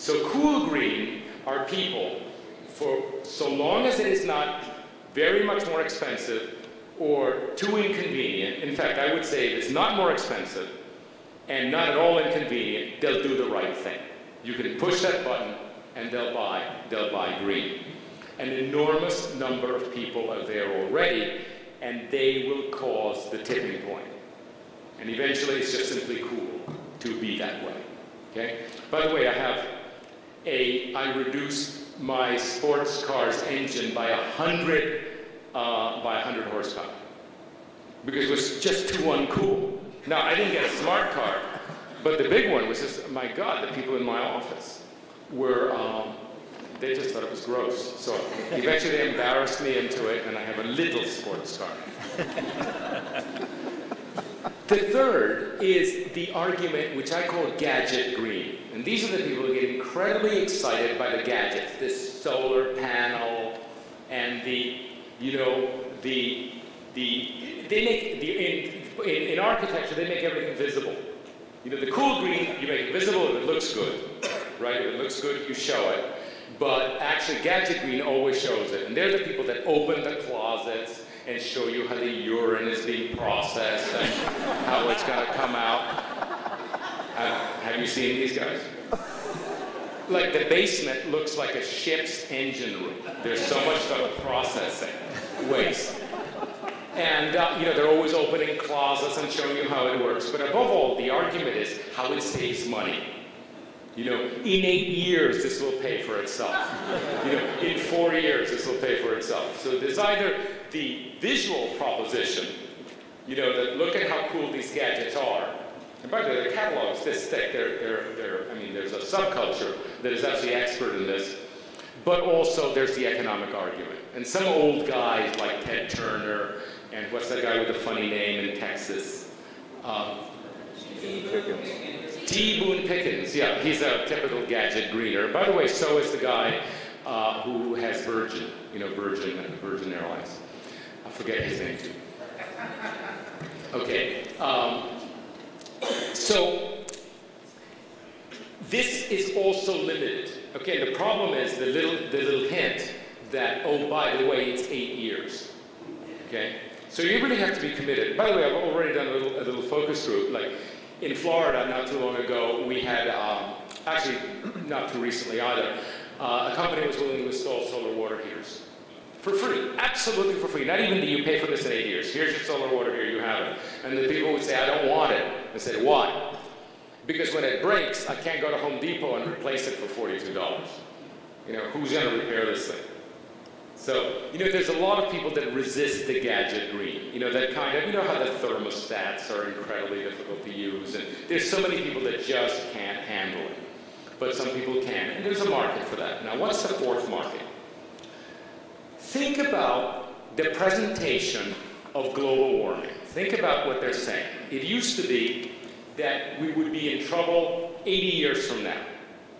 So cool green are people, for so long as it is not very much more expensive or too inconvenient. In fact, I would say if it's not more expensive and not at all inconvenient, they'll do the right thing. You can push that button and they'll buy green. An enormous number of people are there already, and they will cause the tipping point. And eventually it's just simply cool to be that way, okay? By the way, I reduced my sports car's engine by 100 horsepower because it was just too uncool. Now, I didn't get a smart car, but the big one was just, my God, the people in my office were, they just thought it was gross. So eventually they embarrassed me into it, and I have a little sports car. The third is the argument, which I call gadget green. And these are the people who get incredibly excited by the gadgets, this solar panel, and in architecture, they make everything visible. You know, the cool green, you make it visible if it looks good, right? If it looks good, you show it. But actually, gadget green always shows it. And they're the people that open the closets and show you how the urine is being processed and how it's going to come out. Have you seen these guys? Like the basement looks like a ship's engine room. There's so much stuff processing, waste. And they're always opening closets and showing you how it works. But above all, the argument is how it saves money. You know, in 8 years, this will pay for itself. You know, in 4 years, this will pay for itself. So there's either the visual proposition, you know, that look at how cool these gadgets are. And by the way, the catalog's this thick. There's a subculture that is actually expert in this. But also, there's the economic argument. And some old guys like Ted Turner, and what's that guy with the funny name in Texas? T. Boone Pickens, yeah, he's a typical gadget greener. By the way, so is the guy who has Virgin, Virgin Airlines. I forget his name too. Okay, so this is also limited. Okay, the problem is the little hint that, oh, by the way, it's 8 years. Okay, so you really have to be committed. By the way, I've already done a little focus group. Like in Florida, not too long ago, we had actually not too recently either. A company was willing to install solar water heaters for free, absolutely for free. Not even that you pay for this in 8 years. Here's your solar water heater, you have it. And the people would say, I don't want it. I said, why? Because when it breaks, I can't go to Home Depot and replace it for $42. You know, who's going to repair this thing? So, there's a lot of people that resist the gadget green. That kind of, how the thermostats are incredibly difficult to use. And there's so many people that just can't handle it. But some people can. And there's a market for that. Now, what's the fourth market? Think about the presentation of global warming. Think about what they're saying. It used to be that we would be in trouble 80 years from now.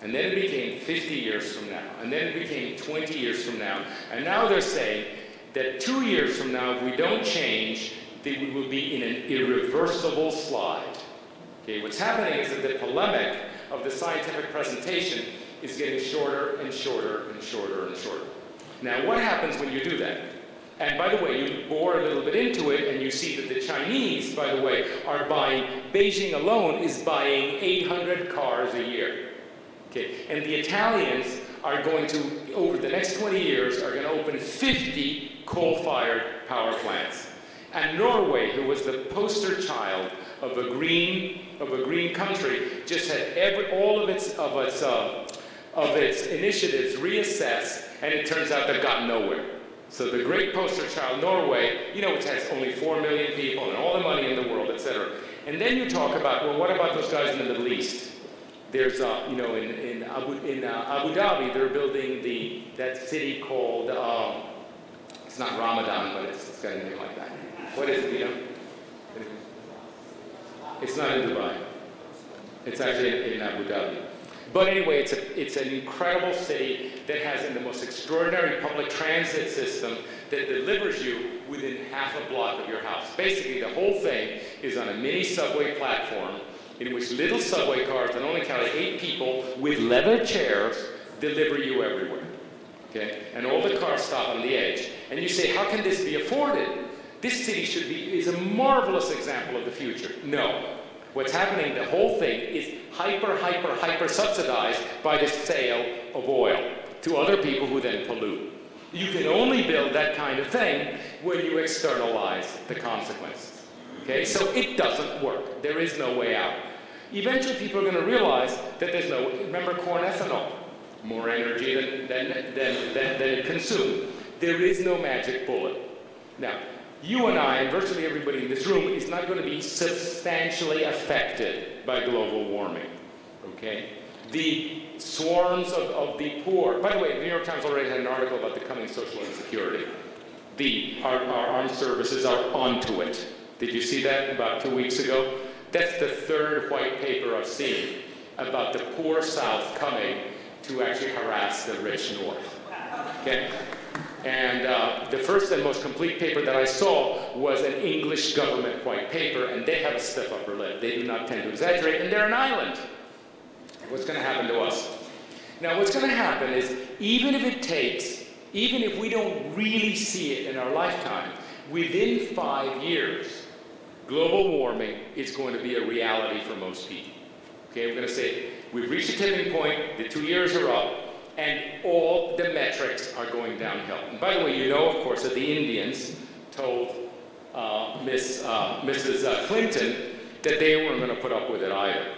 And then it became 50 years from now. And then it became 20 years from now. And now they're saying that 2 years from now, if we don't change, then we will be in an irreversible slide. Okay, what's happening is that the polemic of the scientific presentation is getting shorter and shorter and shorter and shorter. Now, what happens when you do that? And by the way, you bore a little bit into it, and you see that the Chinese, by the way, are buying, Beijing alone is buying 800 cars a year. Okay. And the Italians are going to, over the next 20 years, are going to open 50 coal-fired power plants. And Norway, who was the poster child of a green country, just had all of its initiatives reassessed, and it turns out they've gotten nowhere. So the great poster child, Norway, which has only 4 million people and all the money in the world, et cetera. And then you talk about, well, what about those guys in the Middle East? There's, in Abu Dhabi, they're building that city called, it's not Ramadan, but it's got a name like that. What is it, It's not in Dubai. It's actually in Abu Dhabi. But anyway, it's an incredible city that has the most extraordinary public transit system that delivers you within half a block of your house. Basically, the whole thing is on a mini subway platform, in which little subway cars that only carry 8 people with leather chairs deliver you everywhere. Okay? And all the cars stop on the edge. And you say, how can this be afforded? This city is a marvelous example of the future. No. What's happening, the whole thing is hyper subsidized by the sale of oil to other people who then pollute. You can only build that kind of thing when you externalize the consequences. Okay? So it doesn't work. There is no way out. Eventually people are going to realize that there's no, remember corn ethanol, more energy than it consumed. There is no magic bullet. Now, you and I, and virtually everybody in this room, is not going to be substantially affected by global warming. Okay? The swarms of the poor. By the way, the New York Times already had an article about the coming social insecurity. Our armed services are onto it. Did you see that about 2 weeks ago? That's the third white paper I've seen about the poor South coming to actually harass the rich North. Okay? And the first and most complete paper that I saw was an English government white paper, and they have a stiff upper lip. They do not tend to exaggerate, and they're an island. What's going to happen to us? Now, what's going to happen is, even if we don't really see it in our lifetime, within 5 years, global warming is going to be a reality for most people. Okay, we're going to say, we've reached a tipping point, the 2 years are up, and all the metrics are going downhill. And by the way, you know, of course, that the Indians told Mrs. Clinton that they weren't going to put up with it either.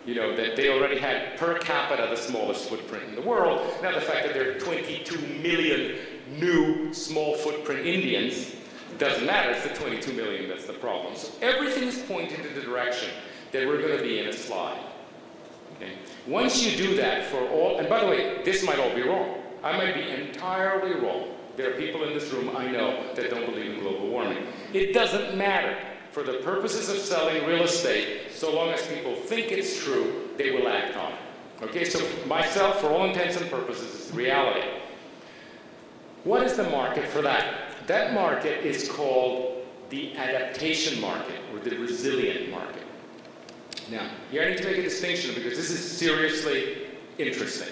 You know, that they already had per capita the smallest footprint in the world. Now the fact that there are 22 million new small footprint Indians doesn't matter. It's the 22 million that's the problem. So everything is pointing to the direction that we're going to be in a slide. Okay? Once you do that for all, and by the way, this might all be wrong. I might be entirely wrong. There are people in this room I know that don't believe in global warming. It doesn't matter. For the purposes of selling real estate, so long as people think it's true, they will act on it. Okay, so myself, for all intents and purposes, is reality. What is the market for that? That market is called the adaptation market, or the resilient market. Now, here I need to make a distinction because this is seriously interesting.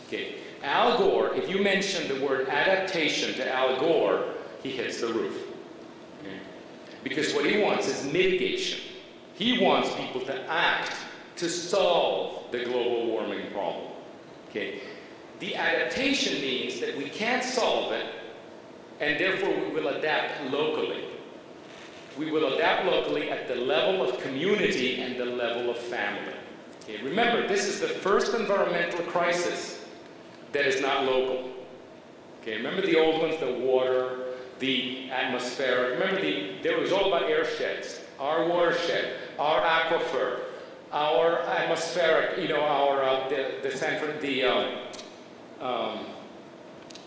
Okay, Al Gore, if you mention the word adaptation to Al Gore, he hits the roof. Okay? Because what he wants is mitigation. He wants people to act to solve the global warming problem. Okay? The adaptation means that we can't solve it, and therefore we will adapt locally. We will adapt locally at the level of community and the level of family. Okay? Remember, this is the first environmental crisis that is not local. Okay? Remember the old ones, the water, the atmosphere. Remember, there was all about airsheds. Our watershed, our aquifer, our atmospheric, you know, our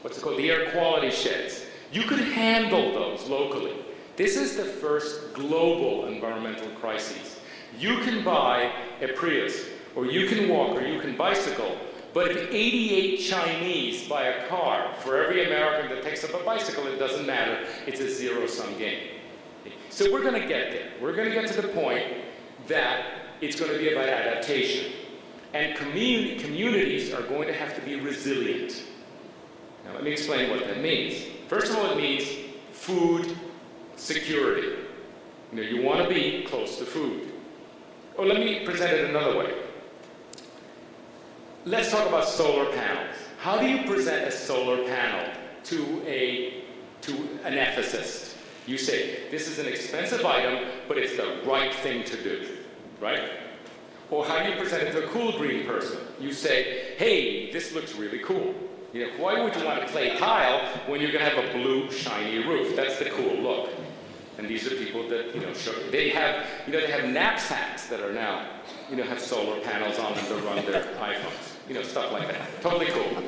what's it called? The air quality sheds. You could handle those locally. This is the first global environmental crisis. You can buy a Prius, or you can walk, or you can bicycle, but if 88 Chinese buy a car for every American that takes up a bicycle, it doesn't matter. It's a zero-sum game. So we're going to get there. We're going to get to the point that it's going to be about adaptation. And communities are going to have to be resilient. Now, let me explain what that means. First of all, it means food security. You know, you want to be close to food. Or let me present it another way. Let's talk about solar panels. How do you present a solar panel to an ethicist? You say, this is an expensive item, but it's the right thing to do, right? Or how do you present it to a cool green person? You say, hey, this looks really cool. You know, why would you want a clay tile when you're going to have a blue, shiny roof? That's the cool look. And these are people that, you know, they have knapsacks that are now, you know, have solar panels on them to run their iPhones. You know, stuff like that. Totally cool.